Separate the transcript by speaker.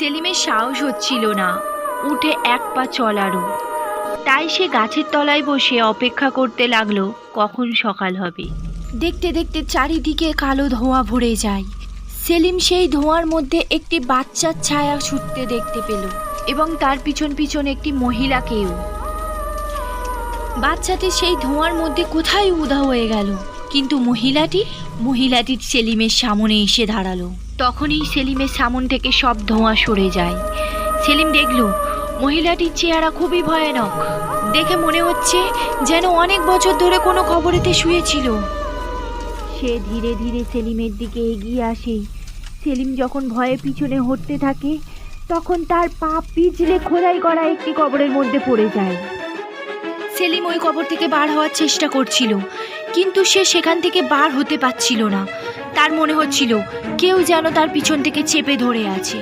Speaker 1: সেলিমের সাহস হচ্ছিল না উঠে এক পা চলারও। তাই সে গাছের তলায় বসে অপেক্ষা করতে লাগলো কখন সকাল হবে। দেখতে দেখতে চারিদিকে কালো ধোঁয়া ভরে যায়। সেলিম সেই ধোঁয়ার মধ্যে একটি বাচ্চার ছায়া ছুটতে দেখতে পেল এবং তার পিছন পিছন একটি মহিলাকেও। বাচ্চাটি সেই ধোঁয়ার মধ্যে কোথায় উধাও হয়ে গেল, কিন্তু মহিলাটি সেলিমের সামনে এসে দাঁড়ালো। তখনই সেলিমের সামন থেকে সব ধোঁয়া সরে যায়। সেলিম দেখল মহিলাটির চেহারা খুবই ভয়ানক। দেখে মনে হচ্ছে যেন অনেক বছর ধরে কোনো কবরেতে শুয়েছিল। সে ধীরে ধীরে সেলিমের দিকে এগিয়ে আসে। সেলিম যখন ভয়ে পিছনে হটতে থাকে তখন তার পা পিছলে খোদাই করা একটি কবরের মধ্যে পড়ে যায়। সেলিম ওই কবর থেকে বার হওয়ার চেষ্টা করছিল, কিন্তু সে সেখান থেকে বার হতে পারছিল না। তার মনে হচ্ছিল কেউ যেন তার পিছন থেকে চেপে ধরে আছে।